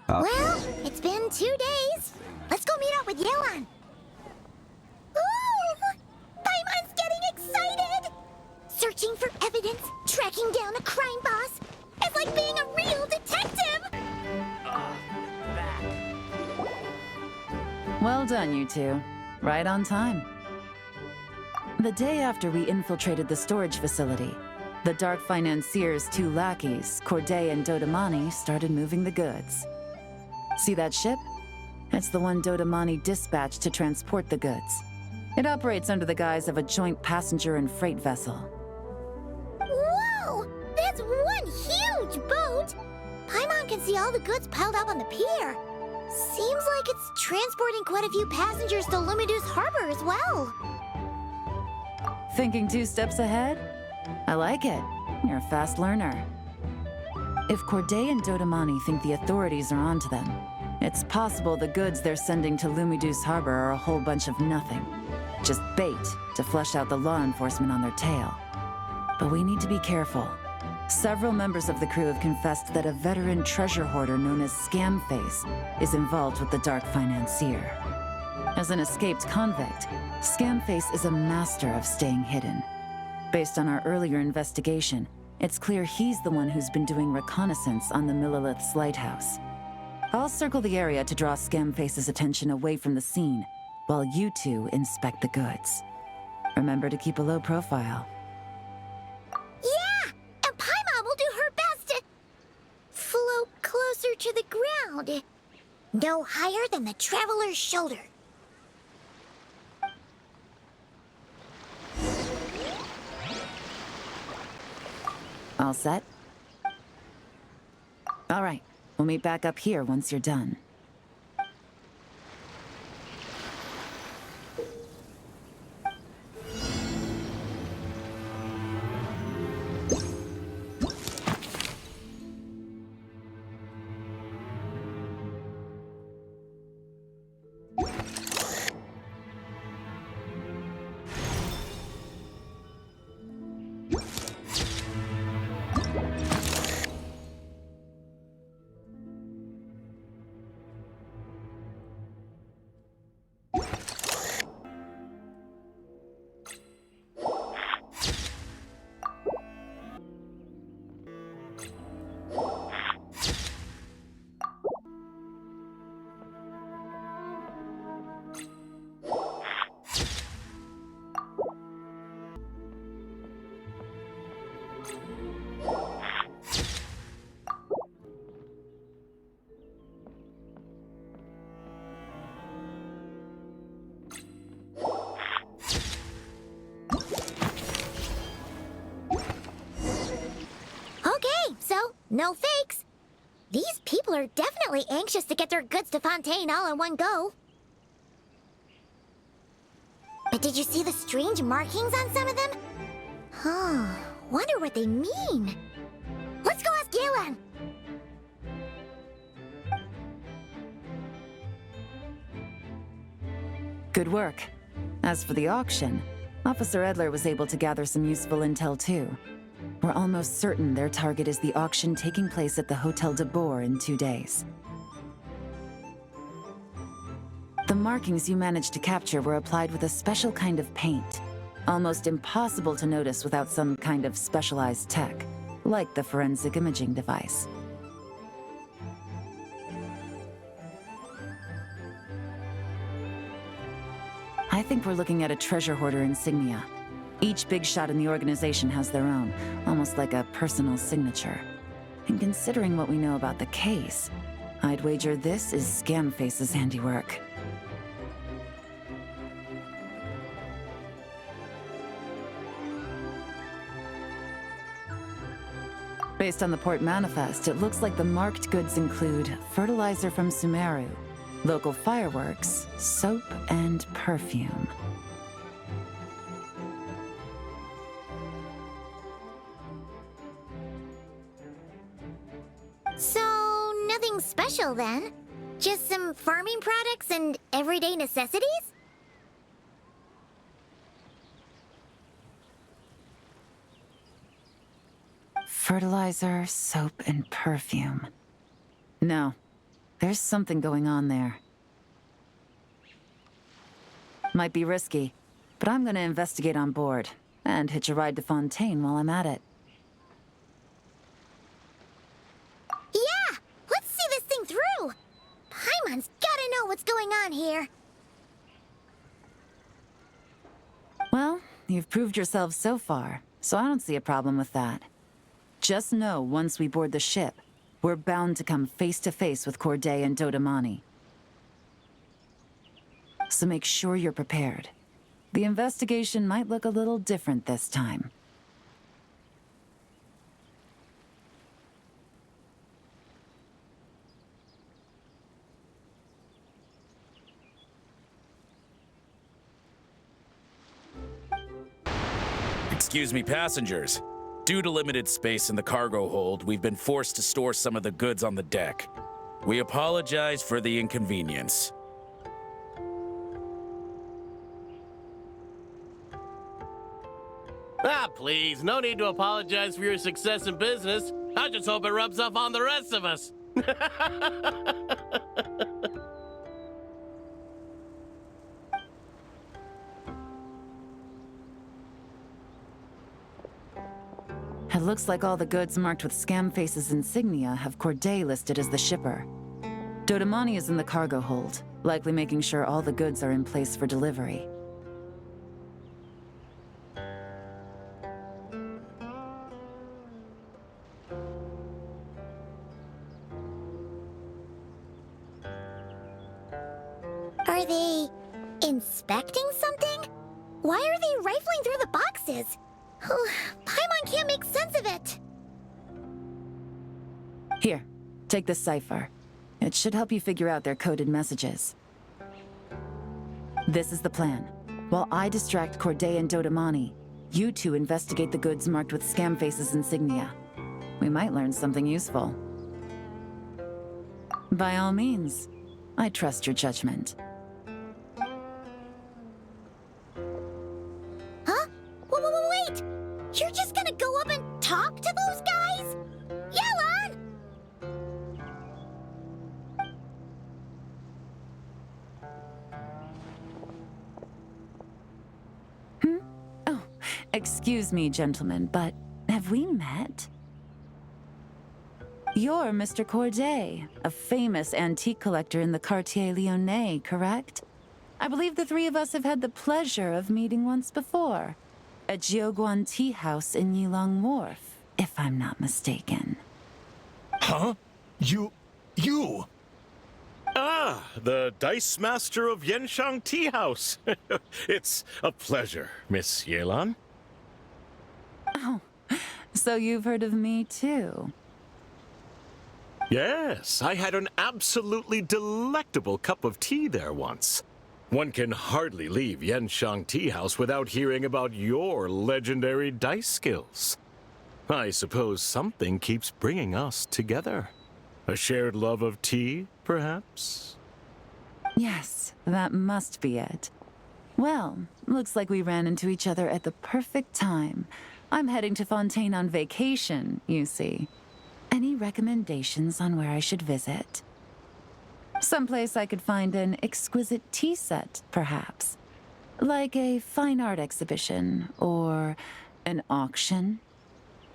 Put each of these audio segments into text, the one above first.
Well, it's been 2 days. Let's go meet up with Yelan. Ooh! Paimon's getting excited! Searching for evidence, tracking down a crime boss. It's like being a real detective! Well done, you two. Right on time. The day after we infiltrated the storage facility, the Dark Financier's two lackeys, Corday and Dodamani, started moving the goods. See that ship? It's the one Dodamani dispatched to transport the goods. It operates under the guise of a joint passenger and freight vessel. Whoa! That's one huge boat! Paimon can see all the goods piled up on the pier. Seems like it's transporting quite a few passengers to Elumizu's harbor as well. Thinking 2 steps ahead? I like it. You're a fast learner. If Corday and Dodamani think the authorities are onto them, it's possible the goods they're sending to Elumizu's harbor are a whole bunch of nothing. Just bait to flush out the law enforcement on their tail. But we need to be careful. Several members of the crew have confessed that a veteran treasure hoarder known as Scamface is involved with the Dark Financier. As an escaped convict, Scamface is a master of staying hidden. Based on our earlier investigation, it's clear he's the one who's been doing reconnaissance on the Millilith's lighthouse. I'll circle the area to draw Scamface's attention away from the scene, while you two inspect the goods. Remember to keep a low profile. Yeah! And Paimon will do her best to float closer to the ground. No higher than the traveler's shoulder. All set? All right, we'll meet back up here once you're done. No fakes. These people are definitely anxious to get their goods to Fontaine all in one go. But did you see the strange markings on some of them? Huh, wonder what they mean. Let's go ask Yelan. Good work. As for the auction, Officer Edler was able to gather some useful intel too. We're almost certain their target is the auction taking place at the Hotel de Boer in 2 days. The markings you managed to capture were applied with a special kind of paint, almost impossible to notice without some kind of specialized tech, like the forensic imaging device. I think we're looking at a treasure hoarder insignia. Each big shot in the organization has their own, almost like a personal signature. And considering what we know about the case, I'd wager this is Scamface's handiwork. Based on the port manifest, it looks like the marked goods include fertilizer from Sumeru, local fireworks, soap, and perfume. So, nothing special then? Just some farming products and everyday necessities? Fertilizer, soap, and perfume. No, There's something going on there. Might be risky, but I'm gonna investigate on board, and hitch a ride to Fontaine while I'm at it. Yeah! Let's see this thing through! Paimon's gotta know what's going on here. Well, you've proved yourself so far, so I don't see a problem with that. Just know once we board the ship, we're bound to come face to face with Corday and Dodamani. So make sure you're prepared. The investigation might look a little different this time. Excuse me, passengers. Due to limited space in the cargo hold, we've been forced to store some of the goods on the deck. We apologize for the inconvenience. Ah, please, no need to apologize for your success in business. I just hope it rubs off on the rest of us. It looks like all the goods marked with Scamface's insignia have Corday listed as the shipper. Dodamani is in the cargo hold, likely making sure all the goods are in place for delivery. Are they inspecting something? Why are they rifling through the boxes? Paimon can't make sense of it. Here, take this cipher. It should help you figure out their coded messages. This is the plan. While I distract Corday and Dodamani, you two investigate the goods marked with Scamface's insignia. We might learn something useful. By all means, I trust your judgment. Huh? Wait! You're just gonna go up and talk to those guys? Yelan! Oh, excuse me, gentlemen, but have we met? You're Mr. Corday, a famous antique collector in the Quartier Lyonnais, correct? I believe the three of us have had the pleasure of meeting once before. At Jiuguan Tea House in Yilong Wharf, if I'm not mistaken. Huh? You... Ah, the Dice Master of Yenshang Tea House. It's a pleasure, Miss Yelan. Oh, so you've heard of me too? Yes, I had an absolutely delectable cup of tea there once. One can hardly leave Yenshang Tea House without hearing about your legendary dice skills. I suppose something keeps bringing us together. A shared love of tea, perhaps? Yes, that must be it. Well, looks like we ran into each other at the perfect time. I'm heading to Fontaine on vacation, you see. Any recommendations on where I should visit? Someplace I could find an exquisite tea set, perhaps. Like a fine art exhibition, or an auction.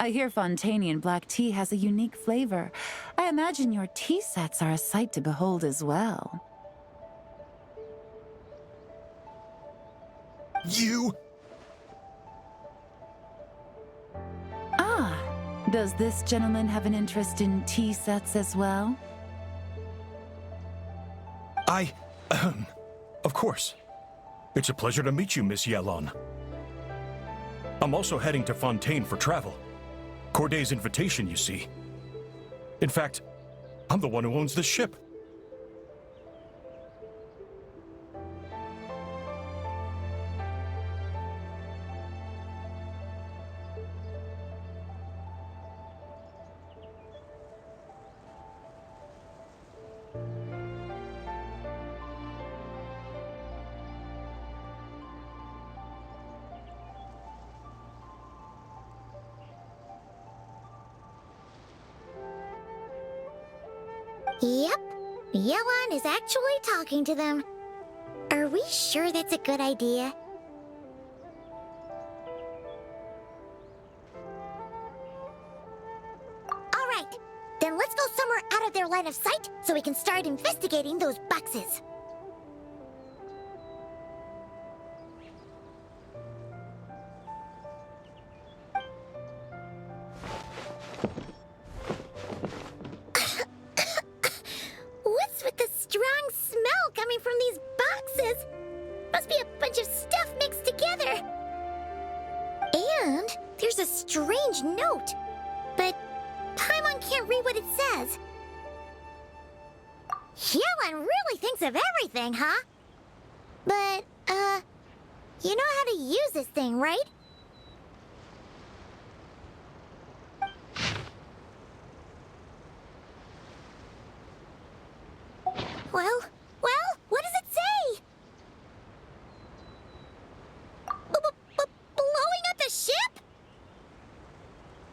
I hear Fontainian black tea has a unique flavor. I imagine your tea sets are a sight to behold as well. You... Ah, does this gentleman have an interest in tea sets as well? Of course. It's a pleasure to meet you, Miss Yelan. I'm also heading to Fontaine for travel. Corday's invitation, you see. In fact, I'm the one who owns the ship. Yep, Yelan is actually talking to them. Are we sure that's a good idea? Alright, then let's go somewhere out of their line of sight so we can start investigating those boxes. What's with the strong smell coming from these boxes? Must be a bunch of stuff mixed together. And there's a strange note, but Paimon can't read what it says. Yelan really thinks of everything, huh? But, you know how to use this thing, right? Well, what does it say? Blowing up the ship?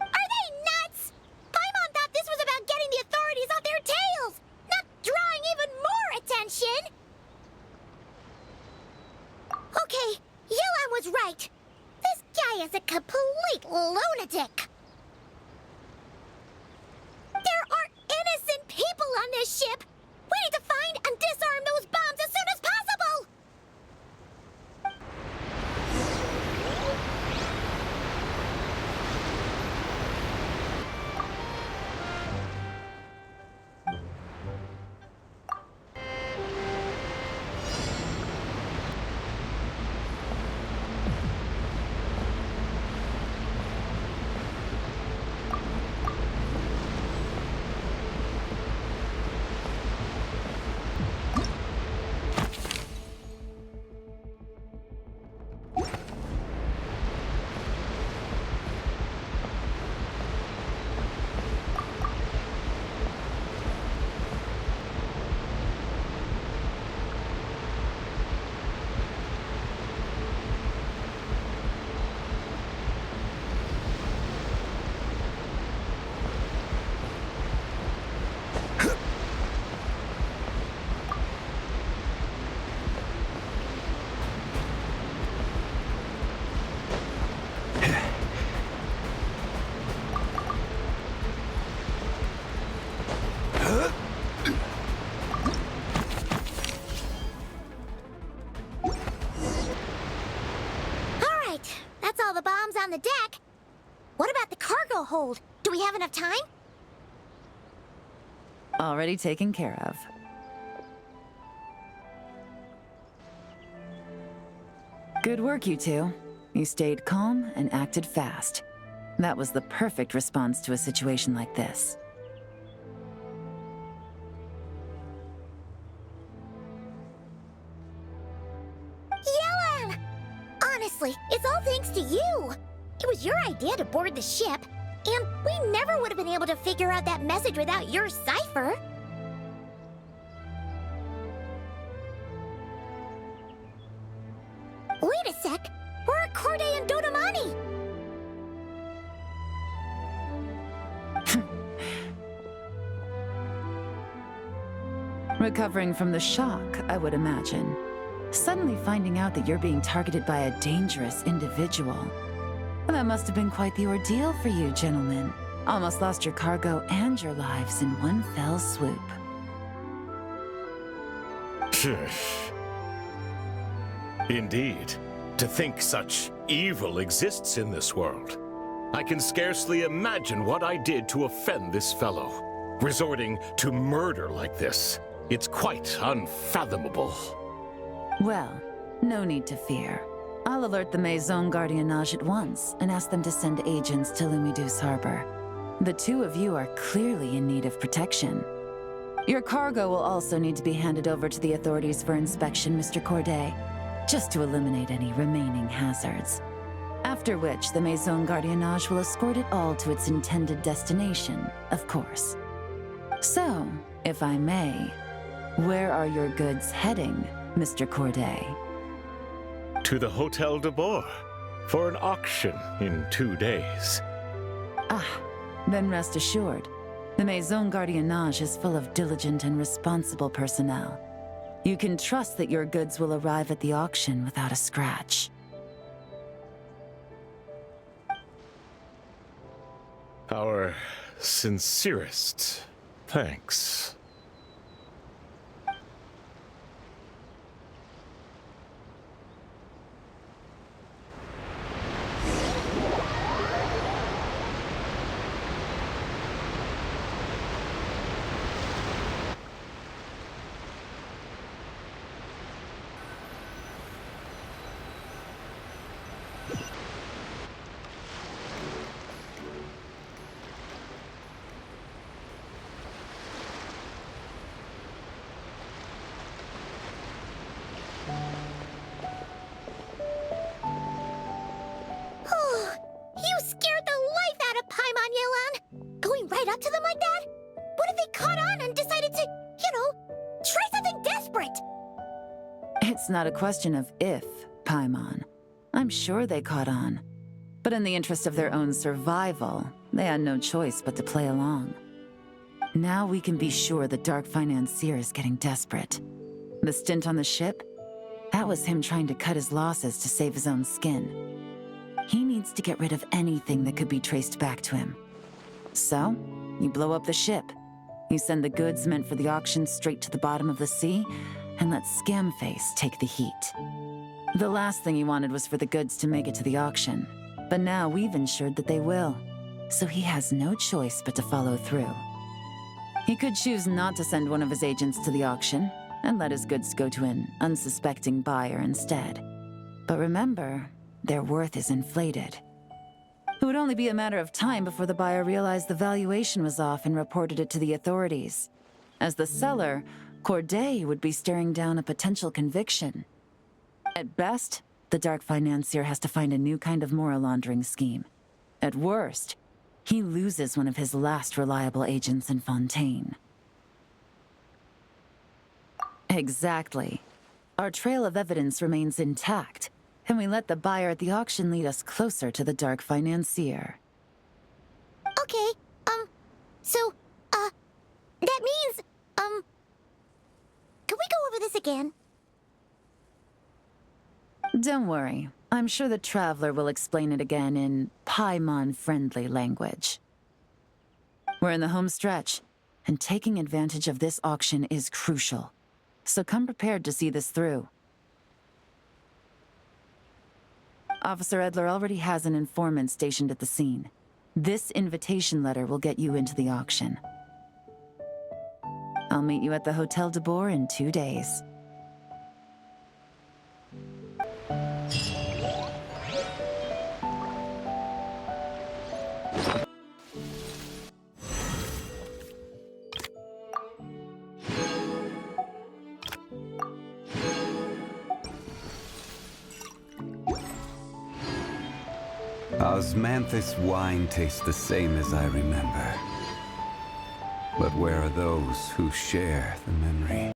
Are they nuts? Paimon thought this was about getting the authorities off their tails, not drawing even more attention. Okay, Yelan was right. This guy is a complete lunatic. There are innocent people on this ship. We need to find and disarm those bombs as soon as possible! The bombs on the deck. What about the cargo hold? Do we have enough time? Already taken care of. Good work, you two. You stayed calm and acted fast. That was the perfect response to a situation like this. Yelan! Honestly, it's all thanks to you. It was your idea to board the ship, and we never would have been able to figure out that message without your cipher. Wait a sec. Where are Corday and Dodamani? Recovering from the shock, I would imagine. Suddenly finding out that you're being targeted by a dangerous individual. That must have been quite the ordeal for you, gentlemen. Almost lost your cargo and your lives in one fell swoop. Indeed. To think such evil exists in this world. I can scarcely imagine what I did to offend this fellow. Resorting to murder like this. It's quite unfathomable. Well, no need to fear. I'll alert the Maison Gardiennage at once and ask them to send agents to Lumidu's harbor. The two of you are clearly in need of protection. Your cargo will also need to be handed over to the authorities for inspection, Mr. Corday, just to eliminate any remaining hazards. After which, the Maison Gardiennage will escort it all to its intended destination, of course. So, if I may, where are your goods heading, Mr. Corday? To the Hotel de Boer for an auction in 2 days. Ah, then rest assured. The Maison Gardiennage is full of diligent and responsible personnel. You can trust that your goods will arrive at the auction without a scratch. Our sincerest thanks. You scared the life out of Paimon, Yelan! Going right up to them like that? What if they caught on and decided to, try something desperate? It's not a question of if, Paimon. I'm sure they caught on. But in the interest of their own survival, they had no choice but to play along. Now we can be sure the Dark Financier is getting desperate. The stint on the ship? That was him trying to cut his losses to save his own skin. He needs to get rid of anything that could be traced back to him. So, you blow up the ship. You send the goods meant for the auction straight to the bottom of the sea, and let Scamface take the heat. The last thing he wanted was for the goods to make it to the auction, but now we've ensured that they will, so he has no choice but to follow through. He could choose not to send one of his agents to the auction, and let his goods go to an unsuspecting buyer instead. But remember, their worth is inflated. It would only be a matter of time before the buyer realized the valuation was off and reported it to the authorities. As the seller, Corday would be staring down a potential conviction. At best, the Dark Financier has to find a new kind of moral laundering scheme. At worst, he loses one of his last reliable agents in Fontaine. Exactly. Our trail of evidence remains intact, and we let the buyer at the auction lead us closer to the Dark Financier. Okay, that means, can we go over this again? Don't worry. I'm sure the Traveler will explain it again in Paimon-friendly language. We're in the home stretch, and taking advantage of this auction is crucial. So come prepared to see this through. Officer Edler already has an informant stationed at the scene. This invitation letter will get you into the auction. I'll meet you at the Hotel de Boer in 2 days. Osmanthus wine tastes the same as I remember. But where are those who share the memory?